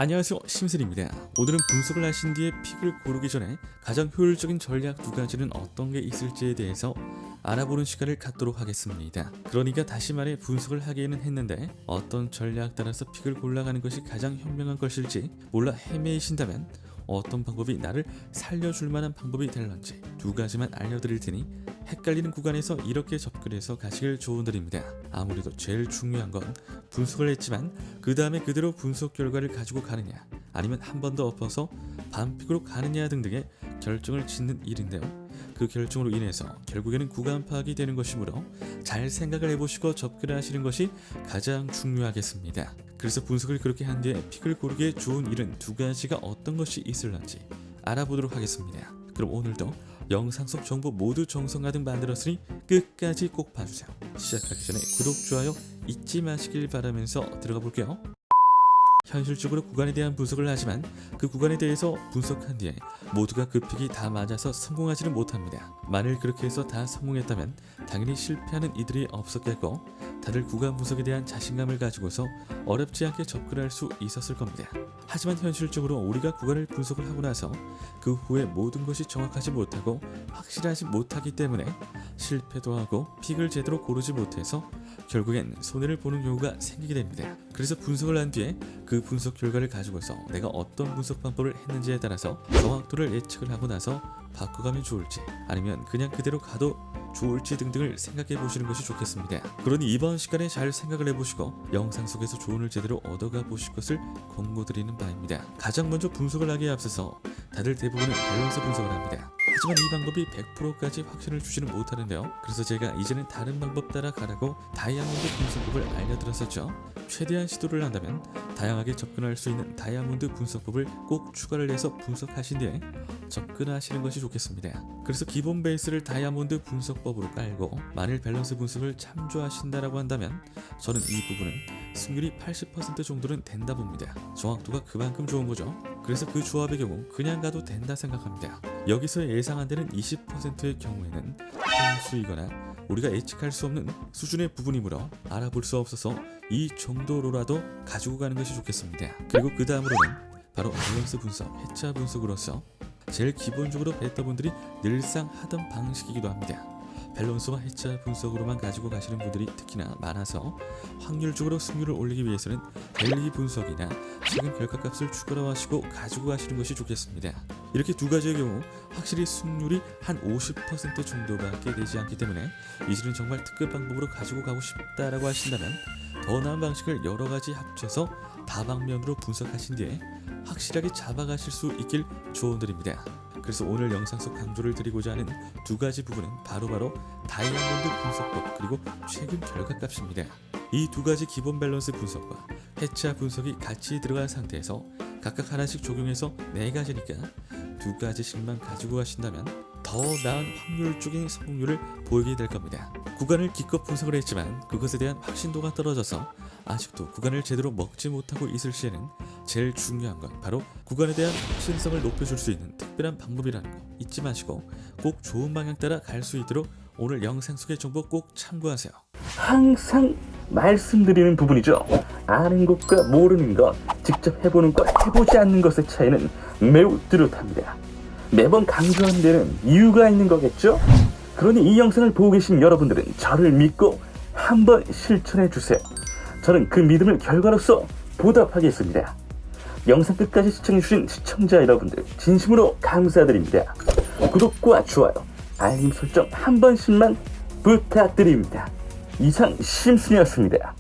안녕하세요, 심슬입니다. 오늘은 분석을 하신 뒤에 픽을 고르기 전에 가장 효율적인 전략 두 가지는 어떤 게 있을지에 대해서 알아보는 시간을 갖도록 하겠습니다. 그러니까 다시 말해 분석을 하기는 했는데 어떤 전략 따라서 픽을 골라가는 것이 가장 현명한 것일지 몰라 헤매이신다면 어떤 방법이 나를 살려줄 만한 방법이 될런지 두 가지만 알려드릴 테니 헷갈리는 구간에서 이렇게 접근해서 가시길 조언드립니다. 아무래도 제일 중요한 건 분석을 했지만 그 다음에 그대로 분석 결과를 가지고 가느냐 아니면 한 번 더 엎어서 반픽으로 가느냐 등등의 결정을 짓는 일인데요. 그 결정으로 인해서 결국에는 구간 파악이 되는 것이므로 잘 생각을 해보시고 접근을 하시는 것이 가장 중요하겠습니다. 그래서 분석을 그렇게 한 뒤에 픽을 고르기에 좋은 일은 두 가지가 어떤 것이 있을런지 알아보도록 하겠습니다. 그럼 오늘도 영상 속 정보 모두 정성가득 만들었으니 끝까지 꼭 봐주세요. 시작하기 전에 구독, 좋아요 잊지 마시길 바라면서 들어가 볼게요. 현실적으로 구간에 대한 분석을 하지만 그 구간에 대해서 분석한 뒤에 모두가 그 픽이 다 맞아서 성공하지는 못합니다. 만일 그렇게 해서 다 성공했다면 당연히 실패하는 이들이 없었겠고 다들 구간 분석에 대한 자신감을 가지고서 어렵지 않게 접근할 수 있었을 겁니다. 하지만 현실적으로 우리가 구간을 분석을 하고 나서 그 후에 모든 것이 정확하지 못하고 확실하지 못하기 때문에 실패도 하고 픽을 제대로 고르지 못해서 결국엔 손해를 보는 경우가 생기게 됩니다. 그래서 분석을 한 뒤에 그 분석 결과를 가지고서 내가 어떤 분석 방법을 했는지에 따라서 정확도를 예측을 하고 나서 바꿔가면 좋을지 아니면 그냥 그대로 가도 좋을지 등등을 생각해 보시는 것이 좋겠습니다. 그러니 이번 시간에 잘 생각을 해보시고 영상 속에서 조언을 제대로 얻어가 보실 것을 권고드리는 바입니다. 가장 먼저 분석을 하기에 앞서서 다들 대부분은 밸런스 분석을 합니다. 하지만 이 방법이 100%까지 확신을 주지는 못하는데요. 그래서 제가 이제는 다른 방법 따라 가라고 다이아몬드 분석법을 알려드렸었죠. 최대한 시도를 한다면 다양하게 접근할 수 있는 다이아몬드 분석법을 꼭 추가를 해서 분석하신 뒤에 접근하시는 것이 좋겠습니다. 그래서 기본 베이스를 다이아몬드 분석법으로 깔고 만일 밸런스 분석을 참조하신다라고 한다면 저는 이 부분은 승률이 80% 정도는 된다 봅니다. 정확도가 그만큼 좋은 거죠. 그래서 그 조합의 경우 그냥 가도 된다 생각합니다. 여기서 예상한다는 20%의 경우에는 평수이거나 우리가 예측할 수 없는 수준의 부분이므로 알아볼 수 없어서 이 정도로라도 가지고 가는 것이 좋겠습니다. 그리고 그 다음으로는 바로 밸런스 분석, 해차 분석으로서 제일 기본적으로 베타분들이 늘상 하던 방식이기도 합니다. 밸런스와 해차 분석으로만 가지고 가시는 분들이 특히나 많아서 확률적으로 승률을 올리기 위해서는 랠리 분석이나 최근 결과값을 추가로 하시고 가지고 가시는 것이 좋겠습니다. 이렇게 두 가지의 경우 확실히 승률이 한 50% 정도밖에 되지 않기 때문에 이제는 정말 특급 방법으로 가지고 가고 싶다라고 하신다면 더 나은 방식을 여러 가지 합쳐서 다방면으로 분석하신 뒤에 확실하게 잡아가실 수 있길 조언드립니다. 그래서 오늘 영상 속 강조를 드리고자 하는 두 가지 부분은 바로바로 다이아몬드 분석법 그리고 최근 결과값입니다. 이 두 가지 기본 밸런스 분석과 해차 분석이 같이 들어간 상태에서 각각 하나씩 적용해서 네 가지니까 두 가지씩만 가지고 가신다면 더 나은 확률적인 성공률을 보이게 될 겁니다. 구간을 기껏 분석을 했지만 그것에 대한 확신도가 떨어져서 아직도 구간을 제대로 먹지 못하고 있을 시에는 제일 중요한 건 바로 구간에 대한 확신성을 높여줄 수 있는 특별한 방법이라는 거 잊지 마시고 꼭 좋은 방향 따라 갈 수 있도록 오늘 영상 속의 정보 꼭 참고하세요. 항상 말씀드리는 부분이죠. 아는 것과 모르는 것, 직접 해보는 것, 해보지 않는 것의 차이는 매우 뚜렷합니다. 매번 강조하는 데는 이유가 있는 거겠죠? 그러니 이 영상을 보고 계신 여러분들은 저를 믿고 한번 실천해 주세요. 저는 그 믿음을 결과로서 보답하겠습니다. 영상 끝까지 시청해주신 시청자 여러분들 진심으로 감사드립니다. 구독과 좋아요, 알림 설정 한 번씩만 부탁드립니다. 이상 심순이었습니다.